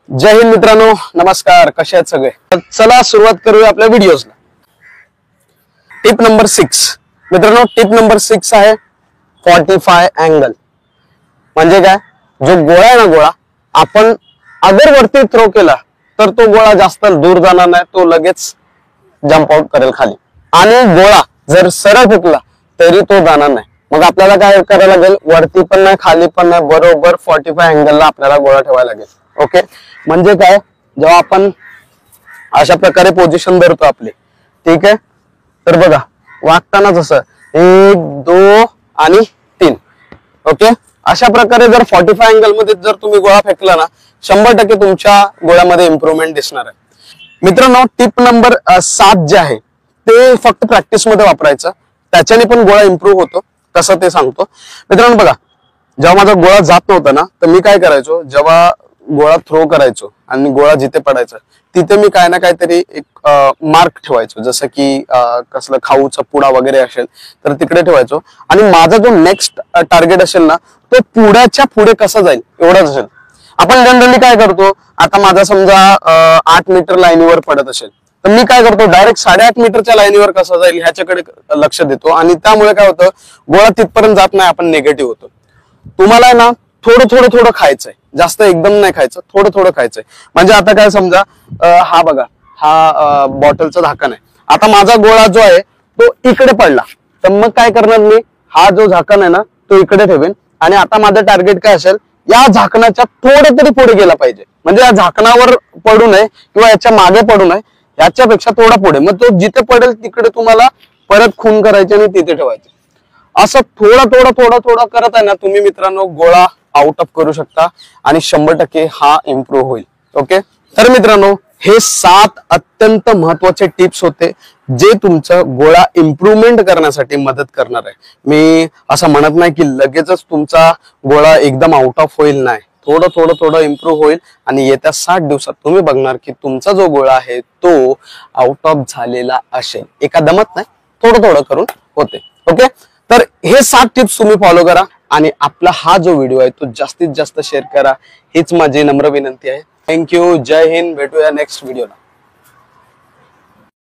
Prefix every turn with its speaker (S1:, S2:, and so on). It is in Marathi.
S1: जय हिंद मित्रांनो, नमस्कार. कसे आहेत सगळे? चला सुरुवात करूया आपल्या व्हिडिओला. टिप नंबर 6 मित्रांनो, टिप नंबर 6 आहे 45 अँगल. म्हणजे काय? जो गोळा आहे ना, गोळा आपण अगर वरती थ्रो केला तर तो गोळा जास्त दूर जाणार नाही, तो लगेच जम्प आउट करेल खाली. आणि गोळा जर सरळ फेकला तरी तो जाणार नाही. मग आपल्याला काय करायला लागेल? वरती पण नाही, खाली पण नाही, बरोबर 45 अँगलला आपल्याला गोळा ठेवायला लागेल. ओके, म्हणजे काय? जेव्हा आपण अशा प्रकारे पोझिशन धरतो आपली, ठीक आहे, तर बघा वागताना जसं 1 2 आणि 3. ओके, अशा प्रकारे जर 45 अँगल मध्ये जर तुम्ही गोळा फेकला ना, 100% तुमच्या गोळ्यामध्ये इम्प्रूव्हमेंट दिसणार आहे. मित्रांनो, टिप नंबर 7 जे आहे ते फक्त प्रॅक्टिस मध्ये वापरायचं, त्याच्याने पण गोळा इम्प्रूव्ह होतो. कसं ते सांगतो. मित्रांनो बघा, जेव्हा माझा गोळा जात नव्हता ना, तर मी काय करायचो, जेव्हा गोळा थ्रो करायचो आणि गोळा जिथे पडायचा तिथे मी काय ना काहीतरी एक मार्क ठेवायचो, जसं की कसलं खाऊचा पुडा वगैरे असेल तर तिकडे ठेवायचो. आणि माझा जो नेक्स्ट टार्गेट असेल ना, तो पुढ्याच्या पुढे कसा जाईल एवढाच असेल. आपण जनरली काय करतो, आता माझा समजा 8 मीटर लाईनीवर पडत असेल तर मी काय करतो, डायरेक्ट 8.5 मीटरच्या लाईनीवर कसा जाईल ह्याच्याकडे लक्ष देतो. आणि त्यामुळे काय होतं, गोळा तिथपर्यंत जात नाही, आपण निगेटिव्ह होतो. तुम्हाला ना थोडं थोडं थोडं खायचंय, जास्त एकदम नाही खायचं, थोडं थोडं खायचंय. म्हणजे आता काय समजा, हा बघा, हा बॉटलचं झाकण आहे. आता माझा गोळा जो आहे तो इकडे पडला तर मग काय करणार मी, हा जो झाकण आहे ना तो इकडे ठेवेन. आणि आता माझं टार्गेट काय असेल, या झाकणाच्या थोडं तरी पुढे गेला पाहिजे. म्हणजे या झाकणावर पडू नये किंवा याच्या मागे पडू नये, याच्यापेक्षा थोडा पुढे. मग तो जिथे पडेल तिकडे तुम्हाला परत खून करायचे आणि तिथे ठेवायचे. असं थोडा करत आहे ना तुम्ही मित्रांनो, गोळा आउट ऑफ करू शकता आणि 100% हा इम्प्रूव्ह होईल. ओके, तर मित्रांनो हे 7 अत्यंत महत्वाचे टिप्स होते जे तुमचं गोळा इम्प्रूव्हमेंट करण्यासाठी मदत करणार आहे. मी असं म्हणत नाही की लगेचच तुमचा गोळा एकदम आउट ऑफ होईल, नाही, थोडं इम्प्रूव्ह होईल. आणि येत्या 60 दिवसात तुम्ही बघणार की तुमचा जो गोळा आहे तो आउट ऑफ झालेला असेल. एका दमत नाही, थोडं करून होते. ओके, तर हे 7 टिप्स तुम्ही फॉलो करा आणि आपला हा जो व्हिडिओ आहे तो जास्तीत जास्त शेअर करा, हीच माझी नम्र विनंती आहे. थँक्यू. जय हिंद. भेटूया नेक्स्ट व्हिडिओला.